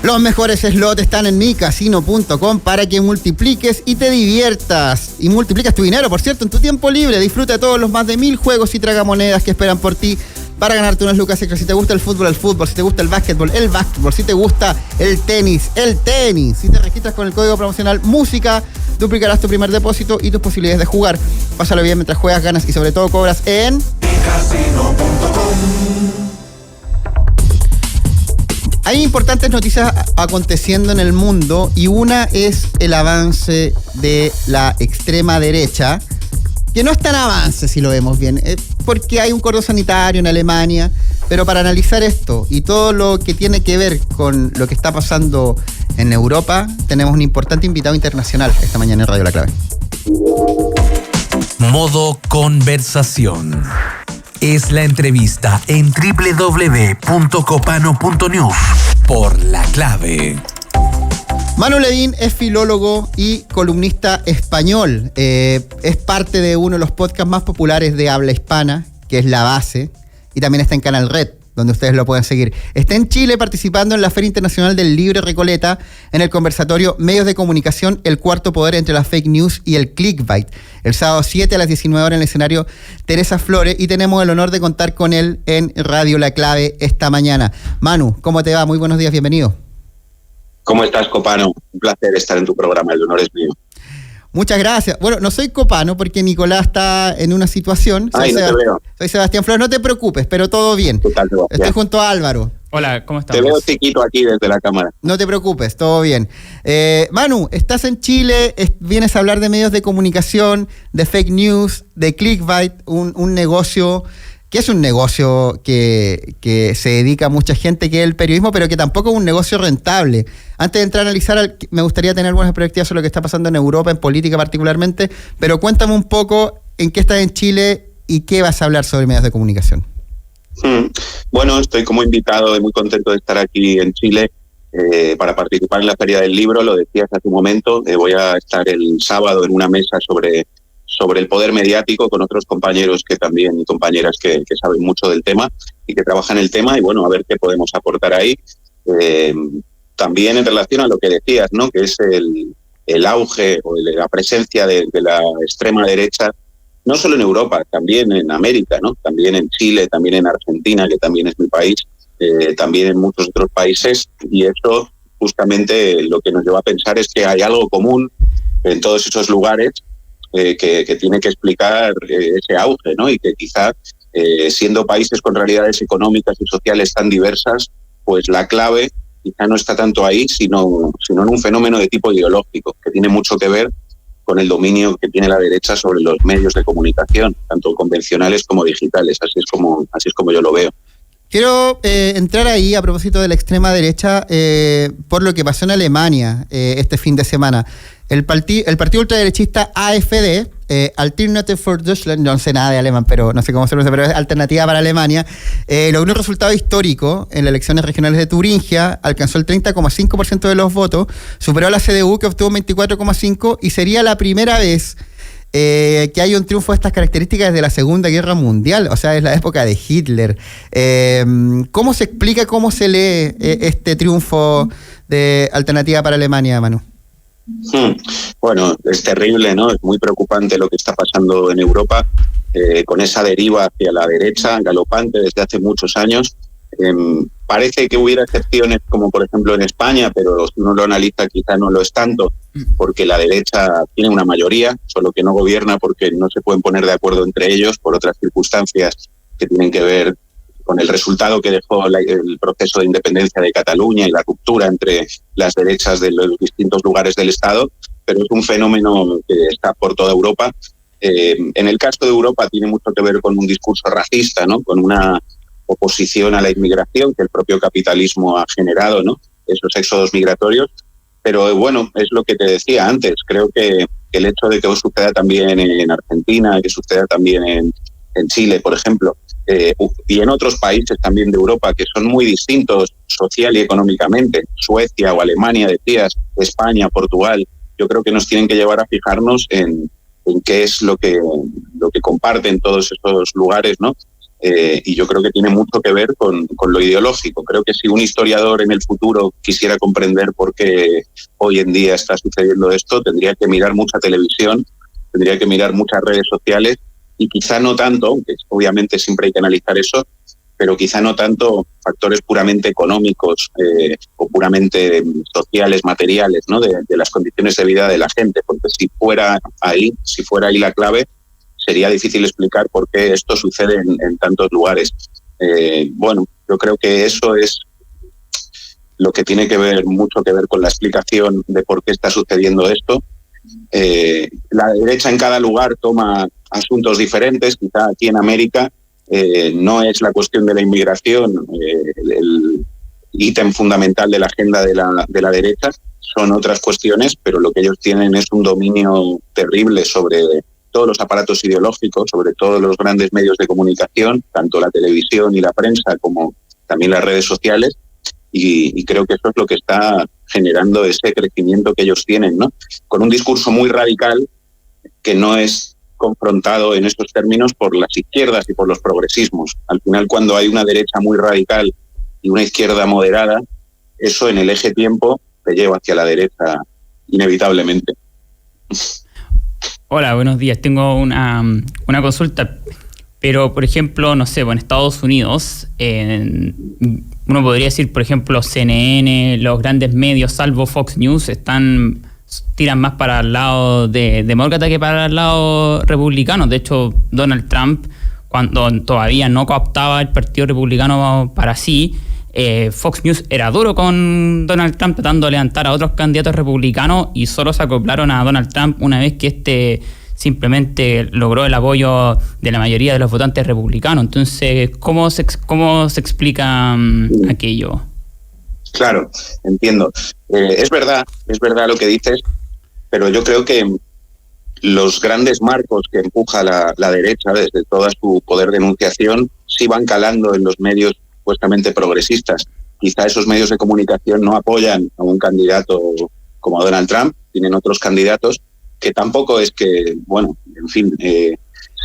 Los mejores slots están en micasino.com para que multipliques y te diviertas. Y multiplicas tu dinero, por cierto, en tu tiempo libre. Disfruta de todos los más de 1000 juegos y tragamonedas que esperan por ti para ganarte unas lucas extras. Si te gusta el fútbol, si te gusta el básquetbol, si te gusta el tenis. Si te registras con el código promocional MÚSICA, duplicarás tu primer depósito y tus posibilidades de jugar. Pásalo bien mientras juegas, ganas y sobre todo cobras en micasino.com. Hay importantes noticias aconteciendo en el mundo y una es el avance de la extrema derecha, que no es tan avance si lo vemos bien, porque hay un cordón sanitario en Alemania, pero para analizar esto y todo lo que tiene que ver con lo que está pasando en Europa, tenemos un importante invitado internacional esta mañana en Radio La Clave. Modo conversación. Es la entrevista en www.copano.news por La Clave. Manu Ledín es filólogo y columnista español. Es parte de uno de los podcasts más populares de habla hispana, que es La Base, y también está en Canal Red, donde ustedes lo pueden seguir. Está en Chile participando en la Feria Internacional del Libro Recoleta en el conversatorio Medios de Comunicación, el cuarto poder entre la fake news y el clickbait. El sábado 7 a las 19 horas en el escenario Teresa Flores, y tenemos el honor de contar con él en Radio La Clave esta mañana. Manu, ¿cómo te va? Muy buenos días, bienvenido. ¿Cómo estás, Copano? Un placer estar en tu programa, el honor es mío. Muchas gracias. Bueno, no soy Copano porque Nicolás está en una situación. Ay, no te veo. Soy Sebastián Flores, no te preocupes, pero todo bien. ¿Qué tal, Sebastián? Estoy junto a Álvaro. Hola, ¿cómo estás? Te veo chiquito aquí desde la cámara. No te preocupes, todo bien. Manu, estás en Chile, vienes a hablar de medios de comunicación, de fake news, de clickbait, un negocio que es un negocio que se dedica a mucha gente, que es el periodismo, pero que tampoco es un negocio rentable. Antes de entrar a analizar, me gustaría tener buenas perspectivas sobre lo que está pasando en Europa, en política particularmente, pero cuéntame un poco en qué estás en Chile y qué vas a hablar sobre medios de comunicación. Bueno, estoy como invitado y muy contento de estar aquí en Chile para participar en la Feria del Libro. Lo decías hace un momento, voy a estar el sábado en una mesa sobre el poder mediático con otros compañeros y compañeras que saben mucho del tema y que trabajan el tema, y bueno, a ver qué podemos aportar ahí. También en relación a lo que decías, ¿no? Que es el auge o la presencia de la extrema derecha, no solo en Europa, también en América, ¿no? También en Chile, también en Argentina, que también es mi país, también en muchos otros países, y esto justamente lo que nos lleva a pensar es que hay algo común en todos esos lugares que tiene que explicar ese auge, ¿no? Y que quizá, siendo países con realidades económicas y sociales tan diversas, pues la clave quizá no está tanto ahí, sino en un fenómeno de tipo ideológico, que tiene mucho que ver con el dominio que tiene la derecha sobre los medios de comunicación, tanto convencionales como digitales. Así es como yo lo veo. Quiero entrar ahí a propósito de la extrema derecha por lo que pasó en Alemania este fin de semana. El partido ultraderechista AfD, Alternative for Deutschland, no sé nada de alemán, pero no sé cómo se pronuncia, pero es Alternativa para Alemania, logró un resultado histórico en las elecciones regionales de Turingia, alcanzó el 30,5% de los votos, superó a la CDU, que obtuvo un 24,5%, y sería la primera vez que hay un triunfo de estas características desde la Segunda Guerra Mundial, o sea, es la época de Hitler. ¿Cómo se explica, cómo se lee este triunfo de Alternativa para Alemania, Manu? Bueno, es terrible, ¿no? Es muy preocupante lo que está pasando en Europa, con esa deriva hacia la derecha galopante desde hace muchos años. Parece que hubiera excepciones, como por ejemplo en España, pero si uno lo analiza quizá no lo es tanto, porque la derecha tiene una mayoría, solo que no gobierna porque no se pueden poner de acuerdo entre ellos por otras circunstancias que tienen que ver con el resultado que dejó el proceso de independencia de Cataluña y la ruptura entre las derechas de los distintos lugares del Estado, pero es un fenómeno que está por toda Europa. En el caso de Europa tiene mucho que ver con un discurso racista, ¿no? Con una oposición a la inmigración que el propio capitalismo ha generado, ¿no? Esos éxodos migratorios. Pero bueno, es lo que te decía antes. Creo que el hecho de que suceda también en Argentina, que suceda también en Chile, por ejemplo, y en otros países también de Europa que son muy distintos social y económicamente, Suecia o Alemania, decías, España, Portugal, yo creo que nos tienen que llevar a fijarnos en qué es lo que comparten todos esos lugares, ¿no? Y yo creo que tiene mucho que ver con lo ideológico. Creo que si un historiador en el futuro quisiera comprender por qué hoy en día está sucediendo esto, tendría que mirar mucha televisión, tendría que mirar muchas redes sociales y quizá no tanto, aunque obviamente siempre hay que analizar eso, pero quizá no tanto factores puramente económicos o puramente sociales, materiales, ¿no? de las condiciones de vida de la gente, porque si fuera ahí la clave, sería difícil explicar por qué esto sucede en tantos lugares. Bueno, yo creo que eso es lo que tiene mucho que ver con la explicación de por qué está sucediendo esto. La derecha en cada lugar toma asuntos diferentes. Quizá aquí en América no es la cuestión de la inmigración el ítem fundamental de la agenda de la derecha, son otras cuestiones, pero lo que ellos tienen es un dominio terrible sobre todos los aparatos ideológicos, sobre todos los grandes medios de comunicación, tanto la televisión y la prensa como también las redes sociales, y creo que eso es lo que está generando ese crecimiento que ellos tienen, ¿no? Con un discurso muy radical que no es confrontado en estos términos por las izquierdas y por los progresismos. Al final, cuando hay una derecha muy radical y una izquierda moderada, eso en el eje tiempo te lleva hacia la derecha inevitablemente. Hola, buenos días. Tengo una consulta, pero por ejemplo, no sé, en Estados Unidos, uno podría decir, por ejemplo, CNN, los grandes medios, salvo Fox News, tiran más para el lado demócrata que para el lado republicano. De hecho, Donald Trump, cuando todavía no cooptaba el Partido Republicano para sí, Fox News era duro con Donald Trump, tratando de levantar a otros candidatos republicanos, y solo se acoplaron a Donald Trump una vez que simplemente logró el apoyo de la mayoría de los votantes republicanos. Entonces, ¿cómo se explica aquello? Claro, entiendo. Es verdad lo que dices, pero yo creo que los grandes marcos que empuja la derecha desde toda su poder de enunciación sí van calando en los medios supuestamente progresistas. Quizá esos medios de comunicación no apoyan a un candidato como Donald Trump, tienen otros candidatos que tampoco es que, bueno, en fin,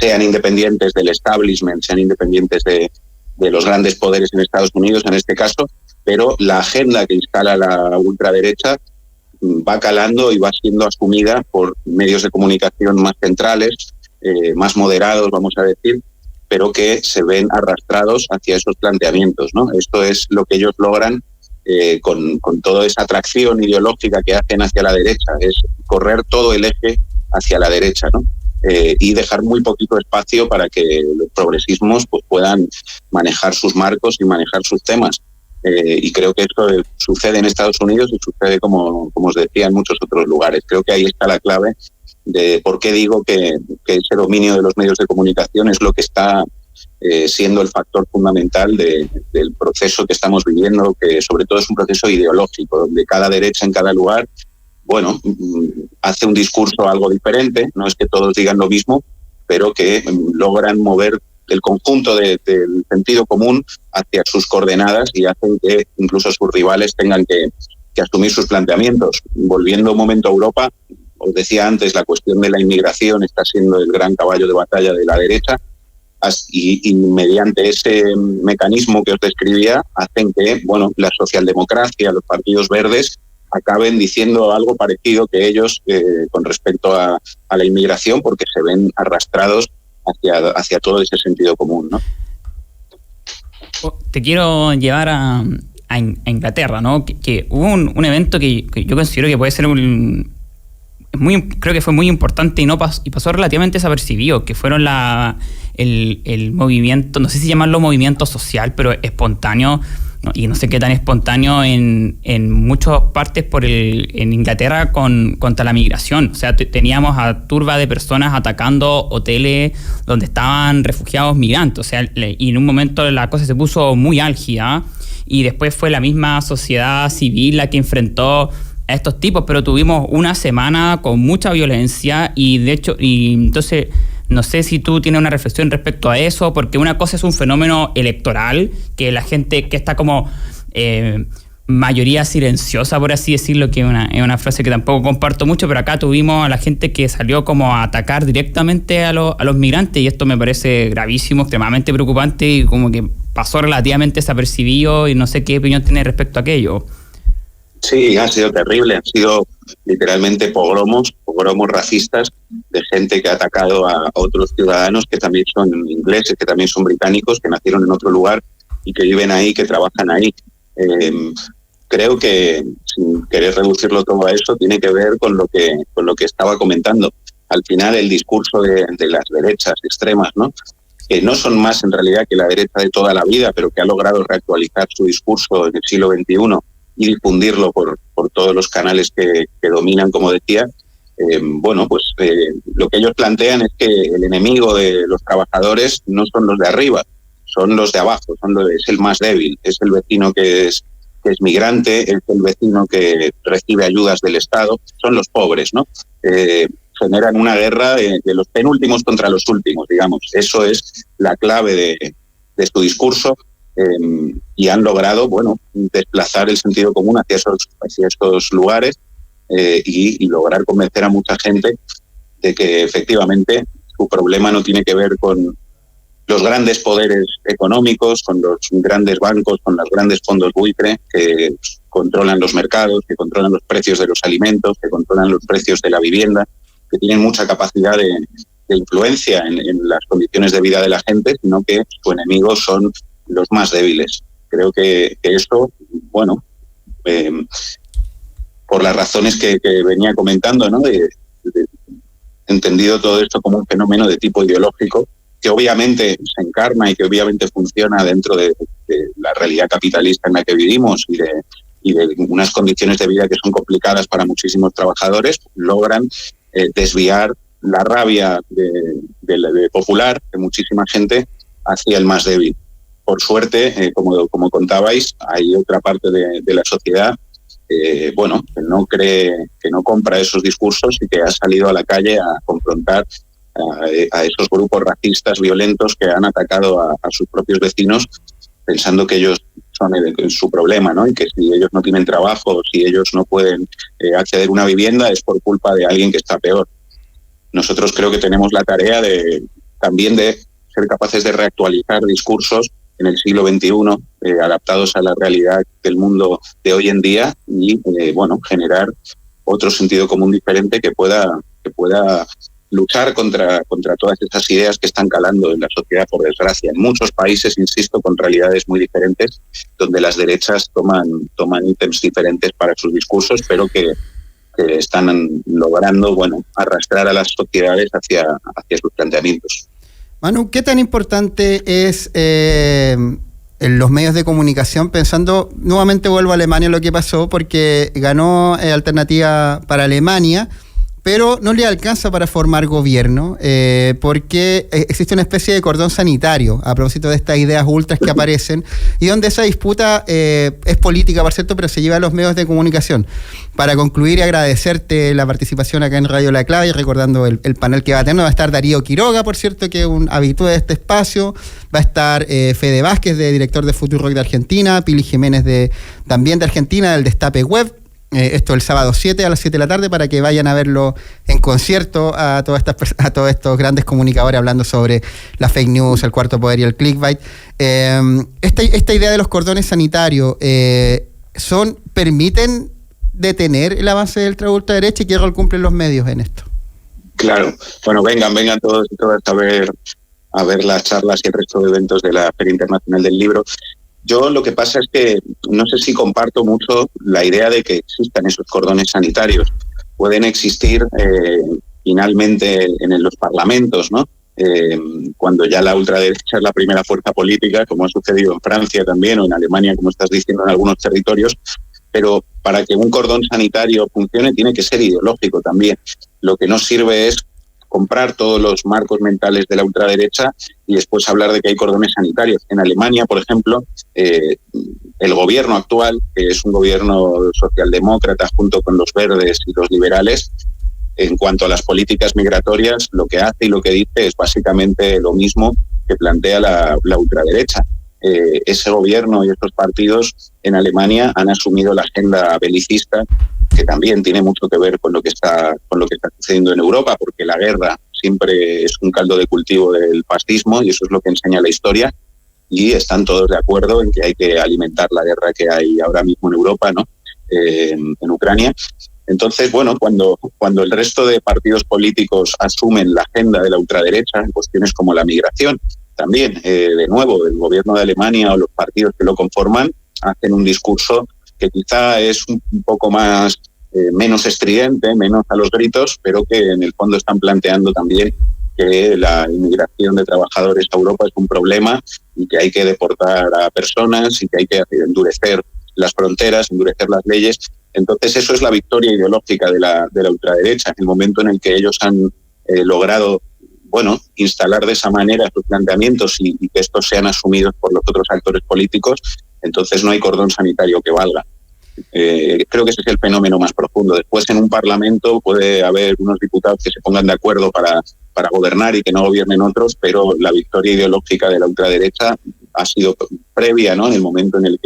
sean independientes del establishment, sean independientes de los grandes poderes en Estados Unidos en este caso, pero la agenda que instala la ultraderecha va calando y va siendo asumida por medios de comunicación más centrales, más moderados, vamos a decir, pero que se ven arrastrados hacia esos planteamientos, ¿no? Esto es lo que ellos logran con toda esa atracción ideológica que hacen hacia la derecha, es correr todo el eje hacia la derecha, ¿no? Y dejar muy poquito espacio para que los progresismos pues, puedan manejar sus marcos y manejar sus temas. Y creo que esto sucede en Estados Unidos y sucede, como os decía, en muchos otros lugares. Creo que ahí está la clave de por qué digo que ese dominio de los medios de comunicación es lo que está siendo el factor fundamental del proceso que estamos viviendo, que sobre todo es un proceso ideológico, donde cada derecha en cada lugar, bueno, hace un discurso algo diferente, no es que todos digan lo mismo, pero que logran mover el conjunto del sentido común hacia sus coordenadas y hacen que incluso sus rivales tengan que asumir sus planteamientos. Volviendo un momento a Europa, os decía antes, la cuestión de la inmigración está siendo el gran caballo de batalla de la derecha, y mediante ese mecanismo que os describía hacen que, bueno, la socialdemocracia, los partidos verdes acaben diciendo algo parecido que ellos con respecto a la inmigración, porque se ven arrastrados hacia todo ese sentido común, ¿no? Te quiero llevar a Inglaterra, ¿no? Que hubo un evento que yo considero que puede ser creo que fue muy importante y pasó relativamente desapercibido, que fueron el movimiento, no sé si llamarlo movimiento social, pero espontáneo, ¿no? Y no sé qué tan espontáneo en muchas partes en Inglaterra contra la migración. O sea, teníamos a turba de personas atacando hoteles donde estaban refugiados migrantes. O sea, y en un momento la cosa se puso muy álgida, y después fue la misma sociedad civil la que enfrentó a estos tipos, pero tuvimos una semana con mucha violencia, y de hecho, entonces no sé si tú tienes una reflexión respecto a eso, porque una cosa es un fenómeno electoral, que la gente que está como mayoría silenciosa, por así decirlo, que es una frase que tampoco comparto mucho, pero acá tuvimos a la gente que salió como a atacar directamente a los migrantes, y esto me parece gravísimo, extremadamente preocupante, y como que pasó relativamente desapercibido, y no sé qué opinión tiene respecto a aquello. Sí, ha sido terrible, han sido literalmente pogromos racistas de gente que ha atacado a otros ciudadanos que también son ingleses, que también son británicos, que nacieron en otro lugar y que viven ahí, que trabajan ahí. Creo que, sin querer reducirlo todo a eso, tiene que ver con lo que estaba comentando. Al final, el discurso de las derechas extremas, ¿no?, que no son más en realidad que la derecha de toda la vida, pero que ha logrado reactualizar su discurso en el siglo XXI y difundirlo por todos los canales que dominan, como decía. Lo que ellos plantean es que el enemigo de los trabajadores no son los de arriba, son los de abajo, es el más débil, es el vecino que es migrante, es el vecino que recibe ayudas del Estado, son los pobres, ¿no? Generan una guerra de los penúltimos contra los últimos, digamos. Eso es la clave de su discurso, y han logrado, desplazar el sentido común hacia esos lugares, y lograr convencer a mucha gente de que efectivamente su problema no tiene que ver con los grandes poderes económicos, con los grandes bancos, con los grandes fondos buitre que controlan los mercados, que controlan los precios de los alimentos, que controlan los precios de la vivienda, que tienen mucha capacidad de influencia en las condiciones de vida de la gente, sino que su enemigo son los más débiles. Creo que eso, por las razones que venía comentando, ¿no?, entendido todo esto como un fenómeno de tipo ideológico, que obviamente se encarna y que obviamente funciona dentro de la realidad capitalista en la que vivimos y de unas condiciones de vida que son complicadas para muchísimos trabajadores, logran desviar la rabia de popular de muchísima gente hacia el más débil. Por suerte, como contabais, hay otra parte de la sociedad que no cree, que no compra esos discursos y que ha salido a la calle a confrontar a esos grupos racistas violentos que han atacado a sus propios vecinos, pensando que ellos son su problema, ¿no? Y que si ellos no tienen trabajo, si ellos no pueden acceder a una vivienda, es por culpa de alguien que está peor. Nosotros creo que tenemos la tarea también de ser capaces de reactualizar discursos en el siglo XXI, adaptados a la realidad del mundo de hoy en día, y generar otro sentido común diferente que pueda luchar contra todas esas ideas que están calando en la sociedad, por desgracia. En muchos países, insisto, con realidades muy diferentes, donde las derechas toman ítems diferentes para sus discursos, pero que están logrando arrastrar a las sociedades hacia sus planteamientos. Manu, ¿qué tan importante es en los medios de comunicación? Pensando, nuevamente vuelvo a Alemania, lo que pasó, porque ganó Alternativa para Alemania, pero no le alcanza para formar gobierno, porque existe una especie de cordón sanitario, a propósito de estas ideas ultras que aparecen, y donde esa disputa es política, por cierto, pero se lleva a los medios de comunicación. Para concluir y agradecerte la participación acá en Radio La Clave, y recordando el panel que va a tener, va a estar Darío Quiroga, por cierto, que es un habitué de este espacio, va a estar Fede Vázquez, director de Futuro Rock de Argentina, Pili Jiménez también de Argentina, del Destape Web. Esto el sábado 7 a las 7 de la tarde, para que vayan a verlo en concierto a todos estos grandes comunicadores hablando sobre la fake news, el cuarto poder y el clickbait. Esta idea de los cordones sanitarios permiten detener el avance del ultraderecha, y qué rol cumplen los medios en esto. Claro, vengan todos y todas a ver las charlas y el resto de eventos de la Feria Internacional del Libro. Yo lo que pasa es que no sé si comparto mucho la idea de que existan esos cordones sanitarios. Pueden existir finalmente en los parlamentos, ¿no? Cuando ya la ultraderecha es la primera fuerza política, como ha sucedido en Francia también, o en Alemania, como estás diciendo, en algunos territorios. Pero para que un cordón sanitario funcione tiene que ser ideológico también. Lo que no sirve es comprar todos los marcos mentales de la ultraderecha y después hablar de que hay cordones sanitarios. En Alemania, por ejemplo, el gobierno actual, que es un gobierno socialdemócrata junto con los verdes y los liberales, en cuanto a las políticas migratorias, lo que hace y lo que dice es básicamente lo mismo que plantea la ultraderecha. ese gobierno y estos partidos en Alemania han asumido la agenda belicista, que también tiene mucho que ver con lo que está sucediendo en Europa, porque la guerra siempre es un caldo de cultivo del fascismo y eso es lo que enseña la historia, y están todos de acuerdo en que hay que alimentar la guerra que hay ahora mismo en Europa, ¿no? En Ucrania. Entonces, bueno, cuando el resto de partidos políticos asumen la agenda de la ultraderecha en cuestiones como la migración, también, de nuevo, el gobierno de Alemania o los partidos que lo conforman hacen un discurso que quizá es un poco más menos estridente, menos a los gritos, pero que en el fondo están planteando también que la inmigración de trabajadores a Europa es un problema y que hay que deportar a personas y que hay que endurecer las fronteras, endurecer las leyes. Entonces eso es la victoria ideológica de la ultraderecha, en el momento en el que ellos han logrado instalar de esa manera sus planteamientos y que estos sean asumidos por los otros actores políticos, entonces no hay cordón sanitario que valga. Creo que ese es el fenómeno más profundo. Después en un parlamento puede haber unos diputados que se pongan de acuerdo para gobernar y que no gobiernen otros, pero la victoria ideológica de la ultraderecha ha sido previa, ¿no? En el momento en el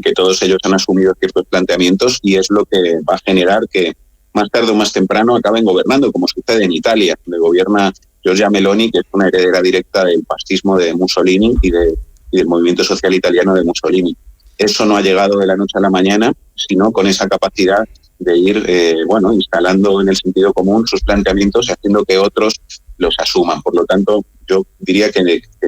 que todos ellos han asumido ciertos planteamientos, y es lo que va a generar que más tarde o más temprano acaben gobernando, como sucede en Italia, donde gobierna Giorgia Meloni, que es una heredera directa del fascismo de Mussolini y del movimiento social italiano de Mussolini. Eso no ha llegado de la noche a la mañana, sino con esa capacidad de ir instalando en el sentido común sus planteamientos y haciendo que otros los asuman. Por lo tanto, yo diría que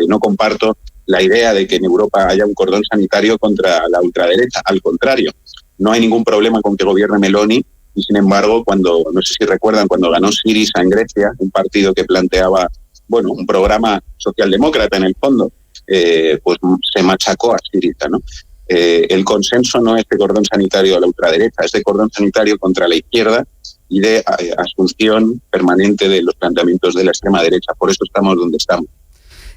no comparto la idea de que en Europa haya un cordón sanitario contra la ultraderecha. Al contrario, no hay ningún problema con que gobierne Meloni, y sin embargo, no sé si recuerdan, cuando ganó Syriza en Grecia, un partido que planteaba un programa socialdemócrata en el fondo, pues se machacó a Syriza, ¿no? El consenso no es de cordón sanitario a la ultraderecha, es de cordón sanitario contra la izquierda y de asunción permanente de los planteamientos de la extrema derecha. Por eso estamos donde estamos.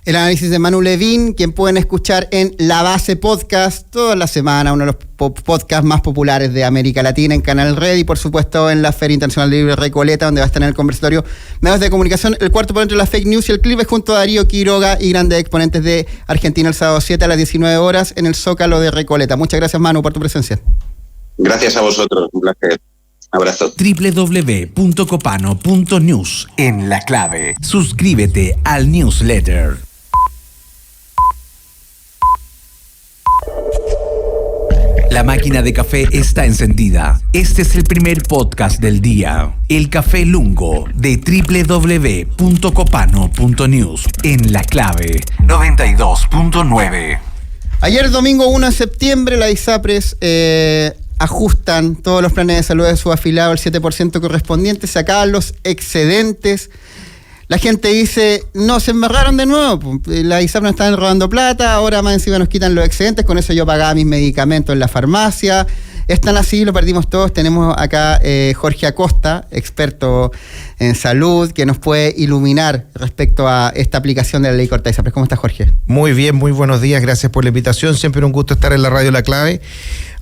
El análisis de Manu Levin, quien pueden escuchar en La Base Podcast toda la semana, uno de los podcasts más populares de América Latina, en Canal Red, y por supuesto en la Feria Internacional Libre Recoleta, donde va a estar en el conversatorio Medios de Comunicación, el cuarto por dentro de la fake news y el clip, junto a Darío Quiroga y grandes exponentes de Argentina el sábado 7 a las 19 horas en el Zócalo de Recoleta. Muchas gracias, Manu, por tu presencia. Gracias a vosotros, un placer. Abrazo. www.copano.news en La Clave. Suscríbete al newsletter. La máquina de café está encendida. Este es el primer podcast del día. El Café Lungo de www.copano.news en La Clave 92.9. Ayer domingo 1 de septiembre las ISAPRES ajustan todos los planes de salud de sus afiliados al 7% correspondiente, sacaban los excedentes. La gente dice, no, se embarraron de nuevo, las ISAPRES nos están robando plata, ahora más encima nos quitan los excedentes, con eso yo pagaba mis medicamentos en la farmacia. Están así, lo perdimos todos. Tenemos acá Jorge Acosta, experto en salud, que nos puede iluminar respecto a esta aplicación de la ley corta de ISAPRES. ¿Cómo estás, Jorge? Muy bien, muy buenos días, gracias por la invitación, siempre un gusto estar en la radio La Clave.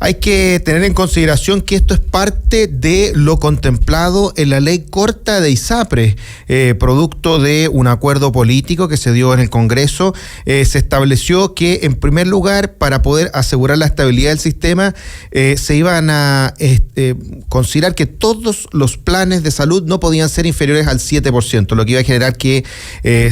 Hay que tener en consideración que esto es parte de lo contemplado en la ley corta de ISAPRES, producto de un acuerdo político que se dio en el Congreso. Se estableció que, en primer lugar, para poder asegurar la estabilidad del sistema, se iban a considerar que todos los planes de salud no podían ser inferiores al 7%, lo que iba a generar que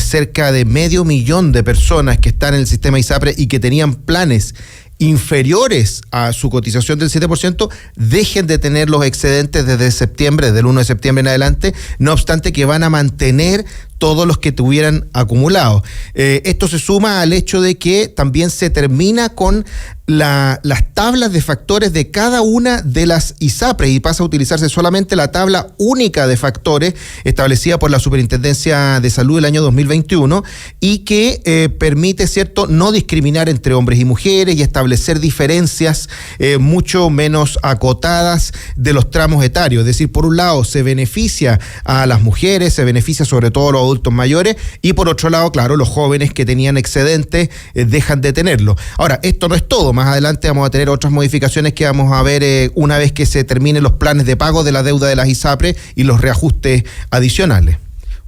cerca de 500.000 de personas que están en el sistema ISAPRES y que tenían planes inferiores a su cotización del 7% dejen de tener los excedentes desde septiembre, del 1 de septiembre en adelante, no obstante que van a mantener todos los que tuvieran acumulados. Esto se suma al hecho de que también se termina con las tablas de factores de cada una de las ISAPRES y pasa a utilizarse solamente la tabla única de factores establecida por la Superintendencia de Salud del año 2021 y que permite, ¿cierto?, no discriminar entre hombres y mujeres y establecer diferencias mucho menos acotadas de los tramos etarios. Es decir, por un lado se beneficia a las mujeres, se beneficia sobre todo a los adultos mayores y por otro lado, claro, los jóvenes que tenían excedentes dejan de tenerlo. Ahora, esto no es todo. Más adelante vamos a tener otras modificaciones que vamos a ver una vez que se terminen los planes de pago de la deuda de las ISAPRES y los reajustes adicionales.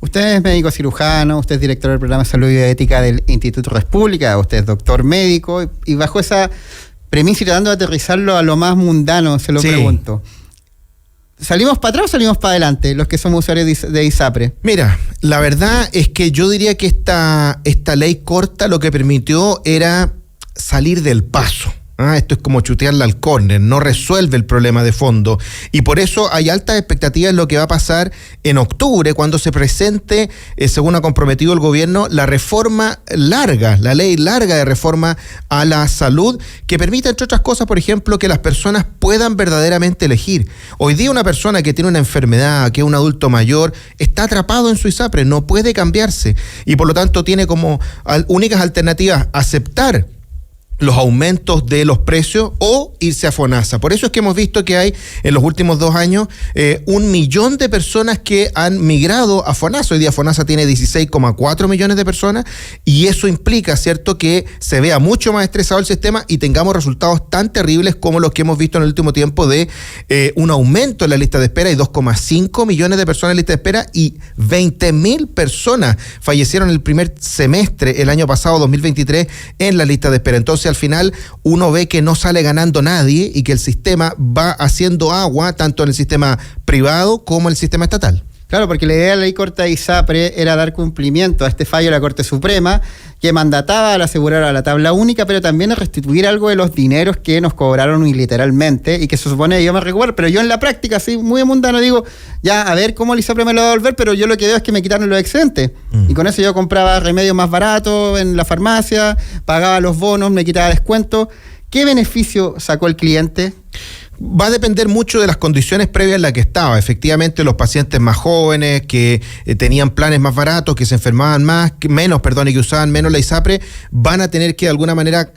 Usted es médico cirujano, usted es director del programa de salud y ética del Instituto República, usted es doctor médico, y bajo esa premisa y tratando de aterrizarlo a lo más mundano, se lo pregunto. ¿Salimos para atrás o salimos para adelante los que somos usuarios de ISAPRE? Mira, la verdad es que yo diría que esta ley corta lo que permitió era salir del paso. Esto es como chutearla al córner, no resuelve el problema de fondo. Y por eso hay altas expectativas en lo que va a pasar en octubre, cuando se presente, según ha comprometido el gobierno, la reforma larga, la ley larga de reforma a la salud, que permita, entre otras cosas, por ejemplo, que las personas puedan verdaderamente elegir. Hoy día una persona que tiene una enfermedad, que es un adulto mayor, está atrapado en su ISAPRE, no puede cambiarse. Y por lo tanto tiene como únicas alternativas aceptar los aumentos de los precios o irse a FONASA. Por eso es que hemos visto que hay en los últimos 2 años 1 millón de personas que han migrado a FONASA. Hoy día FONASA tiene 16,4 millones de personas y eso implica, ¿cierto?, que se vea mucho más estresado el sistema y tengamos resultados tan terribles como los que hemos visto en el último tiempo de un aumento en la lista de espera y 2,5 millones de personas en lista de espera y 20.000 personas fallecieron el primer semestre el año pasado, 2023, en la lista de espera. Entonces, al final uno ve que no sale ganando nadie y que el sistema va haciendo agua tanto en el sistema privado como en el sistema estatal. Claro, porque la idea de la ley corta de ISAPRE era dar cumplimiento a este fallo de la Corte Suprema, que mandataba al asegurar a la tabla única, pero también a restituir algo de los dineros que nos cobraron unilateralmente y que se supone que yo me recuerdo, pero yo en la práctica, así muy mundano, digo, ya, a ver cómo el ISAPRE me lo va a devolver, pero yo lo que veo es que me quitaron los excedentes. Y con eso yo compraba remedios más baratos en la farmacia, pagaba los bonos, me quitaba descuento. ¿Qué beneficio sacó el cliente? Va a depender mucho de las condiciones previas en las que estaba. Efectivamente, los pacientes más jóvenes, que tenían planes más baratos, que se enfermaban menos, y que usaban menos la ISAPRE, van a tener que de alguna manera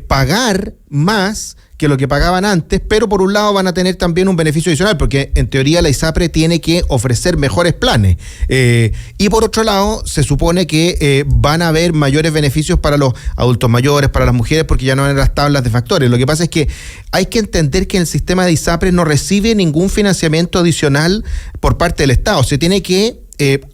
pagar más que lo que pagaban antes, pero por un lado van a tener también un beneficio adicional, porque en teoría la ISAPRE tiene que ofrecer mejores planes. Y por otro lado, se supone que van a haber mayores beneficios para los adultos mayores, para las mujeres, porque ya no van a las tablas de factores. Lo que pasa es que hay que entender que el sistema de ISAPRE no recibe ningún financiamiento adicional por parte del Estado. Se tiene que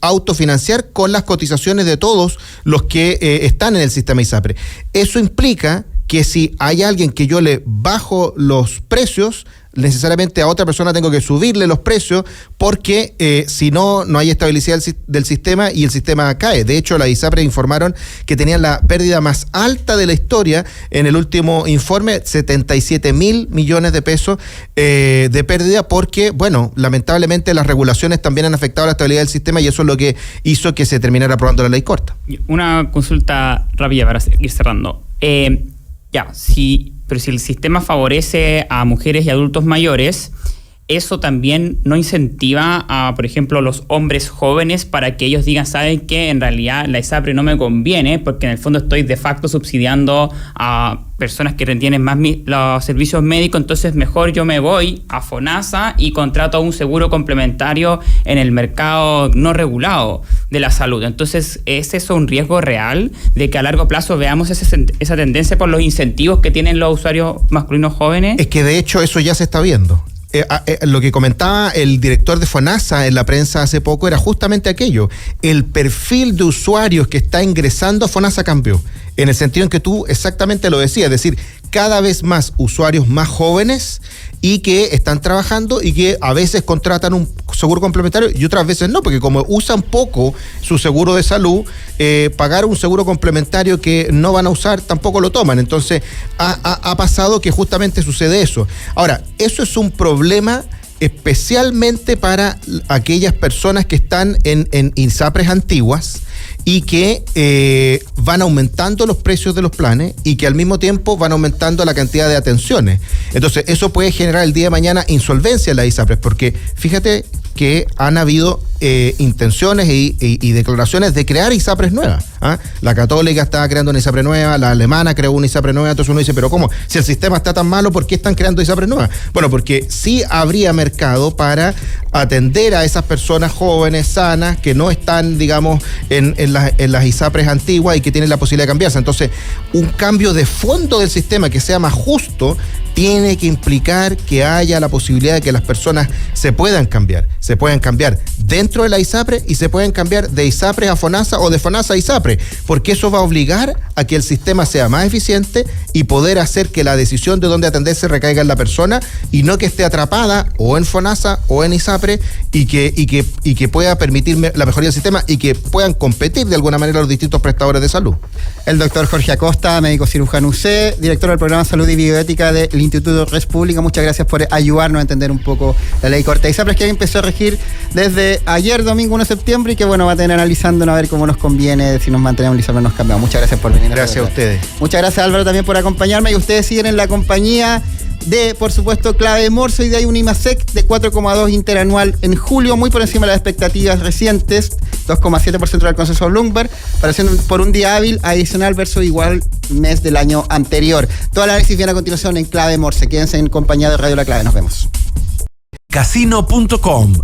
autofinanciar con las cotizaciones de todos los que están en el sistema ISAPRE. Eso implica que si hay alguien que yo le bajo los precios, necesariamente a otra persona tengo que subirle los precios porque si no, no hay estabilidad del sistema y el sistema cae. De hecho, la ISAPRE informaron que tenían la pérdida más alta de la historia en el último informe, 77.000 millones de pesos de pérdida porque, bueno, lamentablemente las regulaciones también han afectado la estabilidad del sistema y eso es lo que hizo que se terminara aprobando la ley corta. Una consulta rápida para ir cerrando. Pero si el sistema favorece a mujeres y adultos mayores, eso también no incentiva a, por ejemplo, los hombres jóvenes para que ellos digan, ¿saben qué? En realidad la ISAPRE no me conviene porque en el fondo estoy de facto subsidiando a personas que retienen más los servicios médicos, entonces mejor yo me voy a FONASA y contrato un seguro complementario en el mercado no regulado de la salud. Entonces, ¿es eso un riesgo real de que a largo plazo veamos esa tendencia por los incentivos que tienen los usuarios masculinos jóvenes? Es que de hecho eso ya se está viendo. Lo que comentaba el director de FONASA en la prensa hace poco era justamente aquello. El perfil de usuarios que está ingresando a FONASA cambió, en el sentido en que tú exactamente lo decías, es decir, cada vez más usuarios más jóvenes y que están trabajando y que a veces contratan un seguro complementario y otras veces no, porque como usan poco su seguro de salud, pagar un seguro complementario que no van a usar tampoco lo toman. Entonces ha pasado que justamente sucede eso. Ahora, eso es un problema especialmente para aquellas personas que están en ISAPRES antiguas y que van aumentando los precios de los planes y que al mismo tiempo van aumentando la cantidad de atenciones. Entonces, eso puede generar el día de mañana insolvencia en la ISAPRES, porque fíjate que han habido intenciones y declaraciones de crear ISAPRES nuevas. La Católica estaba creando una ISAPRE nueva, la alemana creó una ISAPRE nueva, entonces uno dice, pero ¿cómo? Si el sistema está tan malo, ¿por qué están creando ISAPRES nuevas? Bueno, porque sí habría mercado para atender a esas personas jóvenes, sanas, que no están, digamos, en las ISAPRES antiguas y que tienen la posibilidad de cambiarse. Entonces, un cambio de fondo del sistema que sea más justo tiene que implicar que haya la posibilidad de que las personas se puedan cambiar dentro dentro de la ISAPRE y se pueden cambiar de ISAPRE a FONASA o de FONASA a ISAPRE, porque eso va a obligar a que el sistema sea más eficiente y poder hacer que la decisión de dónde atenderse recaiga en la persona y no que esté atrapada o en FONASA o en ISAPRE y que pueda permitirme la mejoría del sistema y que puedan competir de alguna manera los distintos prestadores de salud. El doctor Jorge Acosta, médico cirujano UC, director del programa Salud y Bioética del Instituto Res Pública. Muchas gracias por ayudarnos a entender un poco la ley corta de ISAPRES, que empezó a regir desde ayer, domingo 1 de septiembre, y que bueno, va a tener analizando a ver cómo nos conviene, si nos mantenemos en ISAPRES nos cambiamos. Muchas gracias por venir. Gracias a ustedes. Muchas gracias, Álvaro, también por acompañarme, y ustedes siguen en la compañía de, por supuesto, Clave Morso, y de ahí un IMASEC de 4,2 interanual en julio, muy por encima de las expectativas recientes, 2,7% del consenso Bloomberg, apareciendo por un día hábil adicional versus igual mes del año anterior. Todo el análisis viene a continuación en Clave Morse. Quédense en compañía de Radio La Clave. Nos vemos. Casino.com,